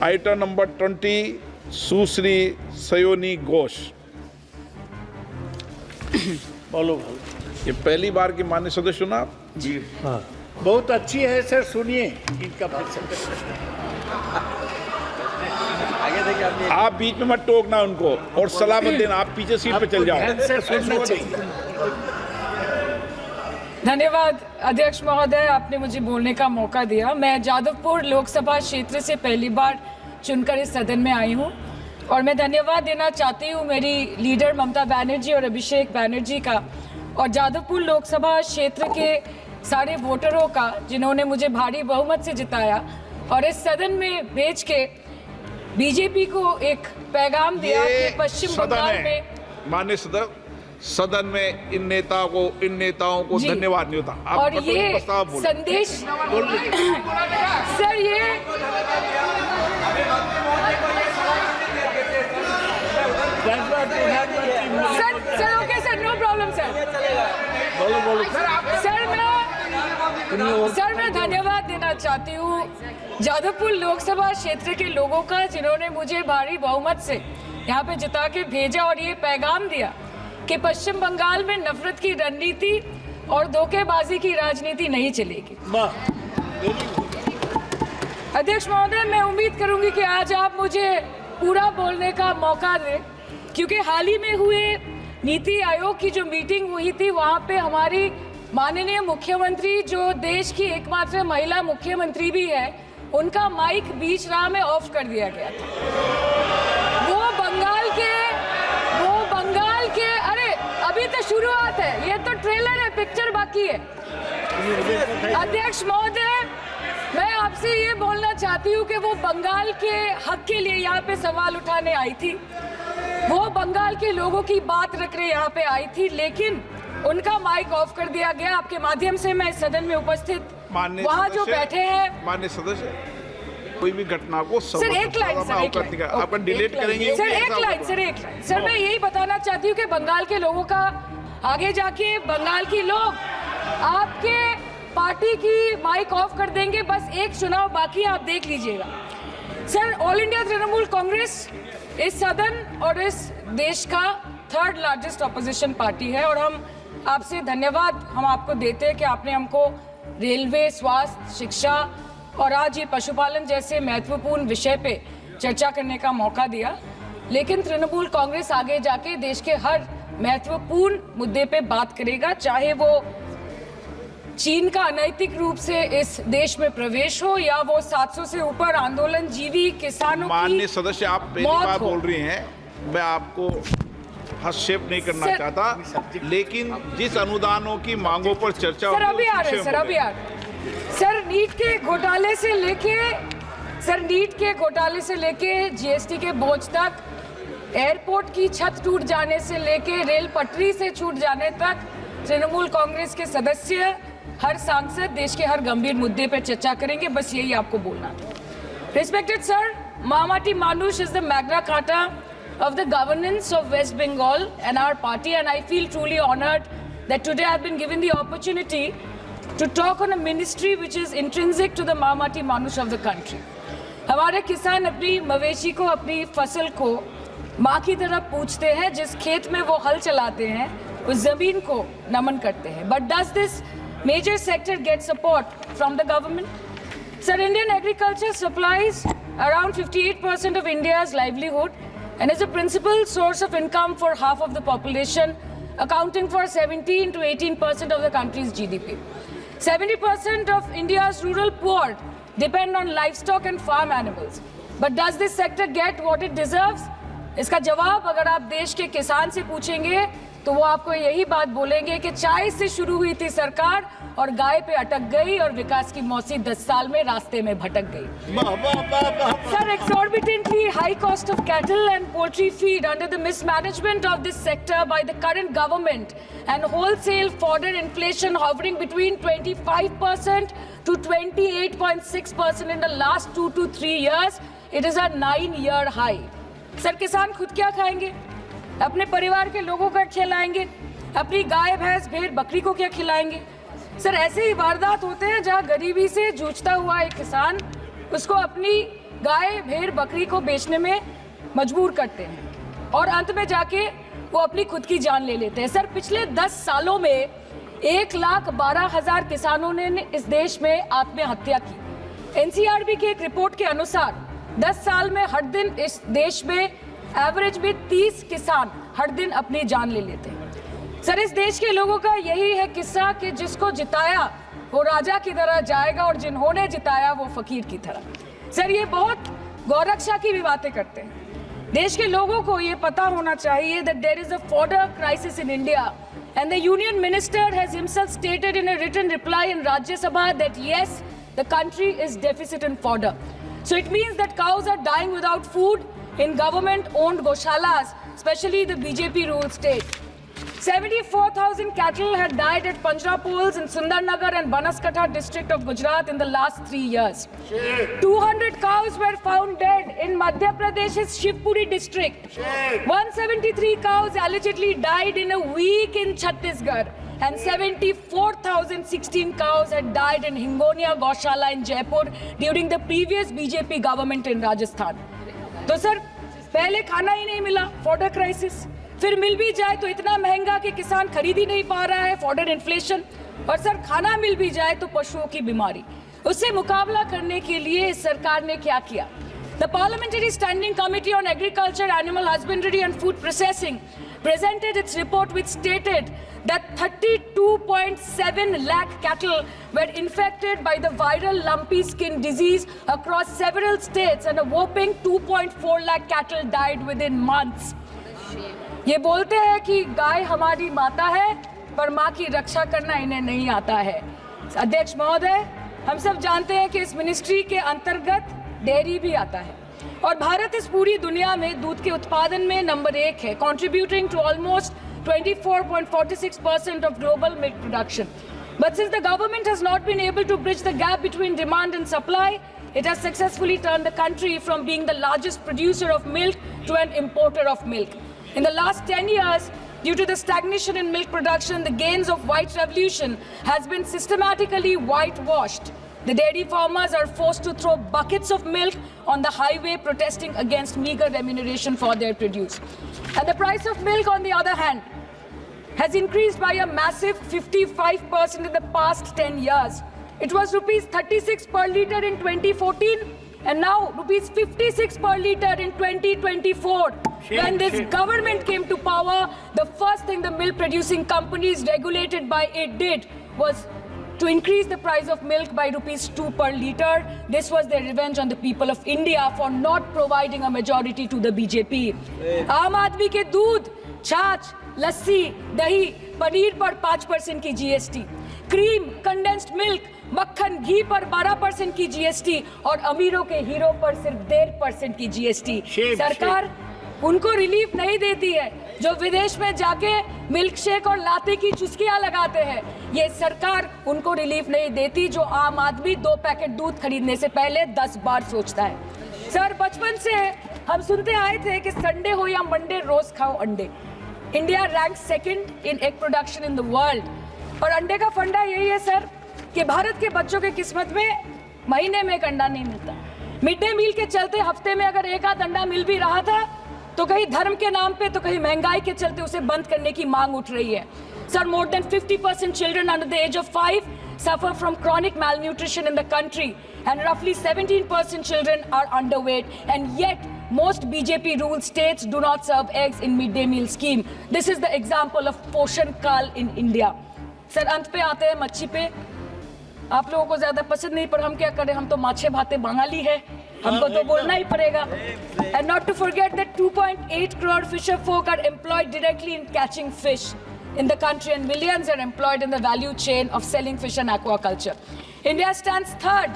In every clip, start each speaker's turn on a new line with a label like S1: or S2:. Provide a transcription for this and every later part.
S1: Item number 20 सुश्री सयोनी घोष।
S2: बोलो।
S1: ये पहली बार की माननीय सदस्य चुना
S2: जी हाँ, बहुत अच्छी है सर, सुनिए इनका आगे देखिए।
S1: आप बीच में मत टोकना उनको और सलाह मत देना, आप पीछे सीट पे चल जाओ।
S2: सर सुनना चाहिए।
S3: धन्यवाद अध्यक्ष महोदय, आपने मुझे बोलने का मौका दिया। मैं जादवपुर लोकसभा क्षेत्र से पहली बार चुनकर इस सदन में आई हूं और मैं धन्यवाद देना चाहती हूं मेरी लीडर ममता बनर्जी और अभिषेक बनर्जी का और जादवपुर लोकसभा क्षेत्र के सारे वोटरों का जिन्होंने मुझे भारी बहुमत से जिताया और इस सदन में भेज के बीजेपी को एक पैगाम दिया कि पश्चिम बंगाल में
S1: माननीय सदन में इन नेताओं को धन्यवाद नहीं होता। आप
S3: और ये संदेश सर, ये sir okay sir, no problem sir.
S2: बोलो।
S3: सर मैं धन्यवाद देना चाहती हूँ जादवपुर लोकसभा क्षेत्र के लोगों का जिन्होंने मुझे भारी बहुमत से यहाँ पे जिता के भेजा और ये पैगाम दिया कि पश्चिम बंगाल में नफरत की रणनीति और धोखेबाजी की राजनीति नहीं चलेगी। अध्यक्ष महोदय, मैं उम्मीद करूंगी कि आज आप मुझे पूरा बोलने का मौका दें, क्योंकि हाल ही में हुए नीति आयोग की जो मीटिंग हुई थी वहां पे हमारी माननीय मुख्यमंत्री, जो देश की एकमात्र महिला मुख्यमंत्री भी है, उनका माइक बीच राह में ऑफ कर दिया गया था। वो बंगाल के अरे अभी तो शुरुआत है, ये तो ट्रेलर है, पिक्चर बाकी है। अध्यक्ष महोदय, मैं आपसे ये बोलना चाहती हूँ कि वो बंगाल के हक के लिए यहाँ पे सवाल उठाने आई थी, वो बंगाल के लोगों की बात रखने यहाँ पे आई थी, लेकिन उनका माइक ऑफ कर दिया गया। आपके माध्यम से मैं इस सदन में उपस्थित वहाँ जो बैठे हैं
S1: माननीय सदस्य, कोई भी घटना को
S3: सर एक लाइन
S1: आपका डिलीट करेंगे
S3: सर, एक लाइन सर, मैं यही बताना चाहती हूँ कि बंगाल के लोगों का आगे जाके बंगाल के लोग आपके पार्टी की माइक ऑफ कर देंगे। बस एक चुनाव बाकी है, आप देख लीजिएगा। Sir, all India Trinamool Congress इस सदन और इस देश का 3rd लार्जेस्ट ऑपोजिशन पार्टी है और हम आपसे धन्यवाद हम आपको देते हैं कि आपने हमको रेलवे, स्वास्थ्य, शिक्षा और आज ये पशुपालन जैसे महत्वपूर्ण विषय पे चर्चा करने का मौका दिया। लेकिन तृणमूल कांग्रेस आगे जाके देश के हर महत्वपूर्ण मुद्दे पे बात करेगा, चाहे वो चीन का अनैतिक रूप से इस देश में प्रवेश हो या वो 700 से ऊपर आंदोलन जीवी किसानों की
S1: माननीय सदस्य, आप पहली बार बोल रही हैं, मैं आपको हस्तक्षेप नहीं करना चाहता, लेकिन जिस अनुदानों की मांगों पर चर्चा
S3: सर अभी आ रहे हैं, सर नीट के घोटाले से लेके जीएसटी के बोझ तक, एयरपोर्ट की छत टूट जाने से लेके रेल पटरी से छूट जाने तक तृणमूल कांग्रेस के सदस्य, हर सांसद देश के हर गंभीर मुद्दे पर चर्चा करेंगे। बस यही आपको बोलना। Respected sir, Mahamati Manush is the Magna Carta of the governance of West Bengal and our party, and I feel truly honored that today I've been given the opportunity to talk on a ministry which is intrinsic to the Mahamati Manush of the country. हमारे किसान अपनी मवेशी को, अपनी फसल को माँ की तरह पूछते हैं, जिस खेत में वो हल चलाते हैं उस जमीन को नमन करते हैं। But does this major sector get support from the government? Sir, Indian agriculture supplies around 58% of India's livelihood and is a principal source of income for half of the population, accounting for 17 to 18% of the country's GDP. 70% of India's rural poor depend on livestock and farm animals. But does this sector get what it deserves? इसका जवाब अगर आप देश के किसान से पूछेंगे तो वो आपको यही बात बोलेंगे कि चाय से शुरू हुई थी सरकार और गाय पे अटक गई और विकास की मौसी 10 साल में रास्ते में भटक गई। Sir, exorbitantly high cost of cattle and poultry feed under the mismanagement of this sector by the current government and wholesale fodder inflation hovering between 25% to 28.6% in the last 2 to 3 years, it is a 9-year high. Sir, किसान खुद क्या खाएंगे? अपने परिवार के लोगों का खिलाएंगे? अपनी गाय, भैंस, भेड़, बकरी को क्या खिलाएंगे? सर, ऐसे ही वारदात होते हैं जहां गरीबी से जूझता हुआ एक किसान, उसको अपनी गाय भेड़ बकरी को बेचने में मजबूर करते हैं और अंत में जाके वो अपनी खुद की जान ले लेते हैं। सर, पिछले 10 सालों में 1,12,000 किसानों ने इस देश में आत्महत्या की। एनसीआरबी की एक रिपोर्ट के अनुसार 10 साल में हर दिन इस देश में एवरेज में 30 किसान हर दिन अपनी जान ले लेते हैं। सर, इस देश के लोगों का यही है किस्सा कि जिसको जिताया वो राजा की तरह जाएगा और जिन्होंने जिताया वो फकीर की तरह। सर, ये बहुत गौरक्षा की भी बातें करते हैं। देश के लोगों को ये पता होना चाहिए that there is a fodder crisis in India and the union minister has himself stated in a written reply in Rajya Sabha that yes, the country is deficit in fodder. So it means that cows are dying without food in government owned goshalas, especially the BJP ruled state. 74,000 cattle had died at Panjrapols in Sundarnagar and Banaskantha district of Gujarat in the last 3 years. 200 cows were found dead in Madhya Pradesh's Shivpuri district. 173 cows allegedly died in a week in Chhattisgarh. And 74,016 cows had died in Hingonia Goshala in Jaipur during the previous BJP government in Rajasthan. तो sir, पहले खाना ही नहीं मिला, fodder crisis, फिर मिल भी जाए तो इतना महंगा कि किसान खरीद ही नहीं पा रहा है, फॉडर इन्फ्लेशन, और सर खाना मिल भी जाए तो पशुओं की बीमारी। उससे मुकाबला करने के लिए सरकार ने क्या किया? The Parliamentary Standing Committee on Agriculture, Animal Husbandry and Food Processing presented its report which stated that 32.7 lakh cattle were infected by the viral lumpy skin disease across several states and a whopping 2.4 lakh cattle died within months. ये बोलते हैं कि गाय हमारी माता है पर माँ की रक्षा करना इन्हें नहीं आता है। अध्यक्ष महोदय, हम सब जानते हैं कि इस मिनिस्ट्री के अंतर्गत डेयरी भी आता है और भारत इस पूरी दुनिया में दूध के उत्पादन में नंबर 1 है, contributing to almost 24.46% of global milk production. But since the government has not been able to bridge the gap between demand and supply, it has successfully turned the country from being the largest producer of milk to an importer of milk. In the last 10 years, due to the stagnation in milk production, the gains of white revolution has been systematically whitewashed. The dairy farmers are forced to throw buckets of milk on the highway protesting against meager remuneration for their produce. And the price of milk, on the other hand, has increased by a massive 55% in the past 10 years. It was rupees 36 per litre in 2014 and now rupees 56 per litre in 2024. When this government came to power, the first thing the milk producing companies regulated by it did was to increase the price of milk by rupees 2 per litre. This was their revenge on the people of India for not providing a majority to the BJP. आम आदमी के दूध, छाछ, लस्सी, दही, पनीर पर 5% की GST, cream, condensed milk, मक्खन, घी पर 12% की GST और अमीरों के हीरो पर सिर्फ 1.5% की GST। सरकार उनको रिलीफ नहीं देती है जो विदेश में जाके मिल्क शेक और लाते की चुस्कियां लगाते हैं। ये सरकार उनको रिलीफ नहीं देती जो आम आदमी 2 पैकेट दूध खरीदने से पहले 10 बार सोचता है। सर, बचपन से हम सुनते आए थे कि संडे हो या मंडे रोज खाओ अंडे। India rank 2nd in egg production in the world और अंडे का फंडा यही है सर कि भारत के बच्चों की किस्मत में महीने में एक अंडा नहीं मिलता। मिड डे मील के चलते हफ्ते में अगर एक आध अंडा मिल भी रहा था तो कहीं धर्म के नाम पे तो कहीं महंगाई के चलते उसे बंद करने की मांग उठ रही है। Sir, more than 50% children under the age of 5 suffer from chronic malnutrition in the country and roughly 17% children are underweight, and yet most BJP ruled states do not serve eggs in midday meal scheme. This is the example of Poshan Kal in India. Sir, अंत पे आते हैं मच्छी पे। आप लोगों को ज्यादा पसंद नहीं पर हम क्या करें, हम तो माछे भाते बंगाली है, हमको तो बोलना ही पड़ेगा। And not to forget that 2.8 crore fisher folk are employed directly in catching fish in the country and millions are employed in the value chain of selling fish and aquaculture. India stands 3rd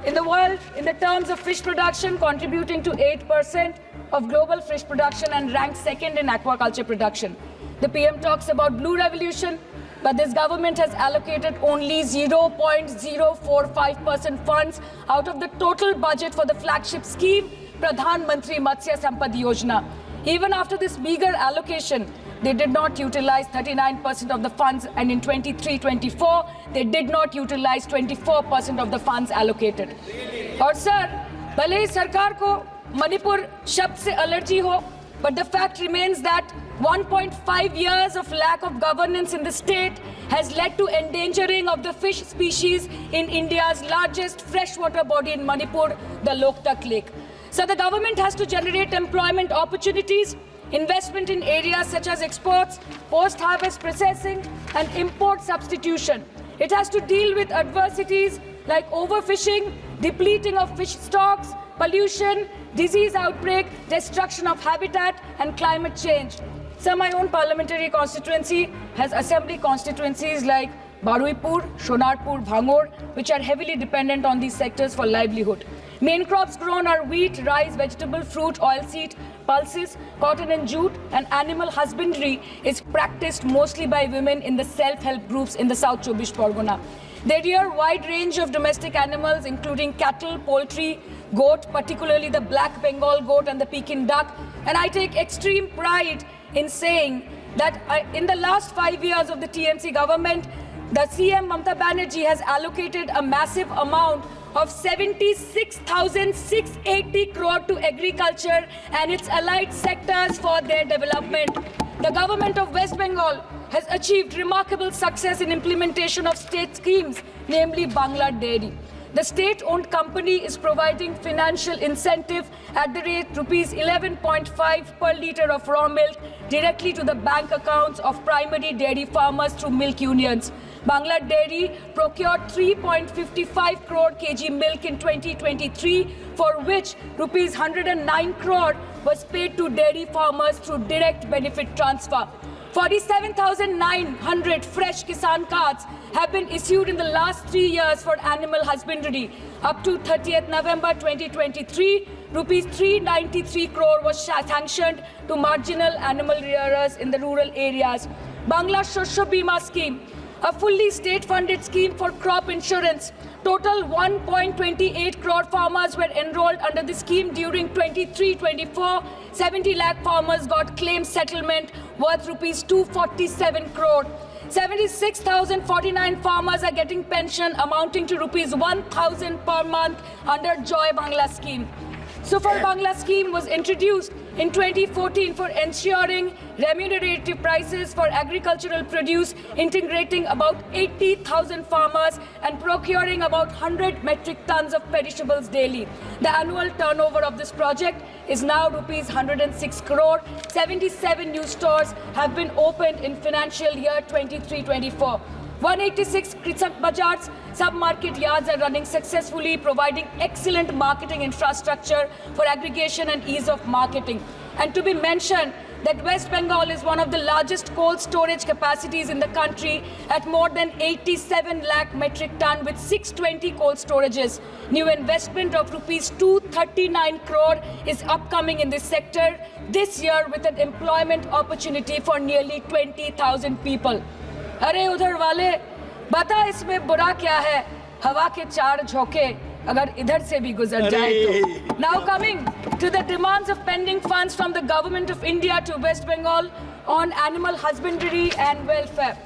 S3: in the world in the terms of fish production, contributing to 8% of global fish production and ranked 2nd in aquaculture production. The PM talks about blue revolution, but this government has allocated only 0.045% funds out of the total budget for the flagship scheme, Pradhan Mantri Matsya Sampad Yojana. Even after this meager allocation, they did not utilize 39% of the funds, and in 23-24, they did not utilize 24% of the funds allocated. और sir, भले ही सरकार को मणिपुर शब्द से allergy हो, but the fact remains that 1.5 years of lack of governance in the state has led to endangering of the fish species in India's largest freshwater body in Manipur, the Loktak Lake. So the government has to generate employment opportunities, investment in areas such as exports, post-harvest processing, and import substitution. It has to deal with adversities like overfishing, depleting of fish stocks, pollution, disease outbreak, destruction of habitat, and climate change. So my own parliamentary constituency has assembly constituencies like Baruipur, Shonarpur, Bhangor, which are heavily dependent on these sectors for livelihood. Main crops grown are wheat, rice, vegetable, fruit, oilseed, pulses, cotton and jute, and animal husbandry is practiced mostly by women in the self-help groups in the South Chobbish Pargona. They rear a wide range of domestic animals, including cattle, poultry, goat, particularly the black Bengal goat and the Pekin duck. And I take extreme pride in saying that in the last 5 years of the TMC government, the CM Mamata Banerjee has allocated a massive amount of 76,680 crore to agriculture and its allied sectors for their development. The government of West Bengal has achieved remarkable success in implementation of state schemes, namely Bangla Dairy. The state-owned company is providing financial incentive at the rate rupees 11.5 per litre of raw milk directly to the bank accounts of primary dairy farmers through milk unions. Bangla Dairy procured 3.55 crore kg milk in 2023, for which rupees 109 crore was paid to dairy farmers through direct benefit transfer. 47,900 fresh Kisan cards have been issued in the last 3 years for animal husbandry. Up to 30th November 2023, rupees 393 crore was sanctioned to marginal animal rearers in the rural areas. Bangla Shosho Bima scheme, a fully state-funded scheme for crop insurance. Total 1.28 crore farmers were enrolled under the scheme during 23-24. 70 lakh farmers got claim settlement worth rupees 247 crore. 76,049 farmers are getting pension amounting to rupees 1,000 per month under Joy Bangla scheme. Super Bangla scheme was introduced in 2014 for ensuring remunerative prices for agricultural produce, integrating about 80,000 farmers and procuring about 100 metric tons of perishables daily. The annual turnover of this project is now rupees 106 crore. 77 new stores have been opened in financial year 23-24. 186 Krisak Bazars sub-market yards are running successfully, providing excellent marketing infrastructure for aggregation and ease of marketing. And to be mentioned that West Bengal is one of the largest cold storage capacities in the country at more than 87 lakh metric ton with 620 cold storages. New investment of rupees 239 crore is upcoming in this sector this year with an employment opportunity for nearly 20,000 people. अरे उधर वाले बता इसमें बुरा क्या है, हवा के चार झोंके अगर इधर से भी गुजर जाए तो. Now coming to the demands of pending funds from the Government of India to West Bengal on animal husbandry and welfare.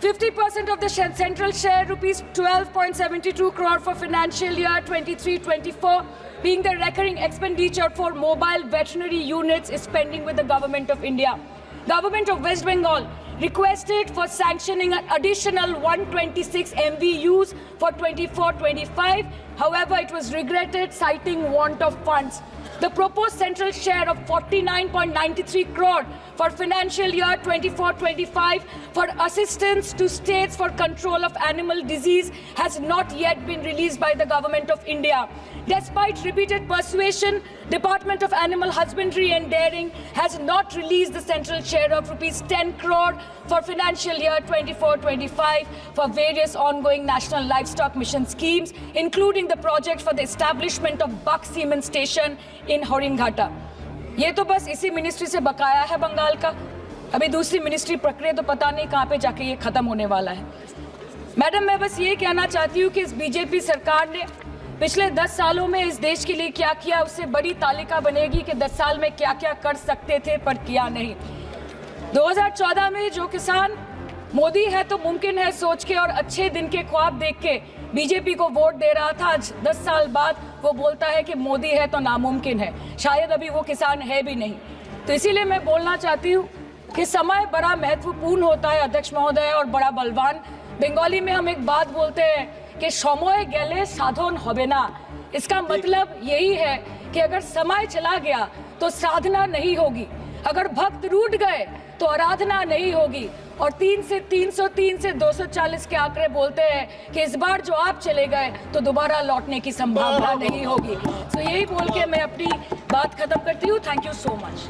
S3: 50% of the central share, rupees 12.72 crore for financial year 23-24, being the recurring expenditure for mobile veterinary units is pending with the Government of India. Government of West Bengal requested for sanctioning an additional 126 MVUs for 24-25. However, it was regretted, citing want of funds. The proposed central share of 49.93 crore for financial year 24-25 for assistance to states for control of animal disease has not yet been released by the Government of India. Despite repeated persuasion, Department of Animal Husbandry and Dairying has not released the central share of rupees 10 crore for financial year 24-25 for various ongoing national livestock mission schemes, including the project for the establishment of Buck Semen Station in Horinghata. ये तो बस इसी ministry से बकाया है बंगाल का. अभी दूसरी मिनिस्ट्री प्रक्रिया तो पता नहीं कहाँ पे जाके ये खत्म होने वाला है. मैडम, मैं बस ये कहना चाहती हूँ कि इस बीजेपी सरकार ने पिछले 10 सालों में इस देश के लिए क्या किया, उससे बड़ी तालिका बनेगी कि 10 साल में क्या क्या कर सकते थे पर किया नहीं. 2014 में जो किसान मोदी है तो मुमकिन है सोच के और अच्छे दिन के ख्वाब देख के बीजेपी को वोट दे रहा था। आज 10 साल बाद वो बोलता है कि मोदी है तो नामुमकिन है। शायद अभी वो किसान है भी नहीं। तो इसीलिए मैं बोलना चाहती हूँ कि समय बड़ा महत्वपूर्ण होता है अध्यक्ष महोदय और बड़ा बलवान। बंगाली में हम एक बात बोलते हैं कि समय गेले साधन होबे ना। इसका मतलब यही है कि अगर समय चला गया तो साधना नहीं होगी, अगर भक्त रूठ गए तो आराधना नहीं होगी। और 3 से 303 से 240 के आंकड़े बोलते हैं कि इस बार जो आप चले गए तो दोबारा लौटने की संभावना नहीं होगी। तो यही बोल के मैं अपनी बात खत्म करती हूँ। Thank you so much.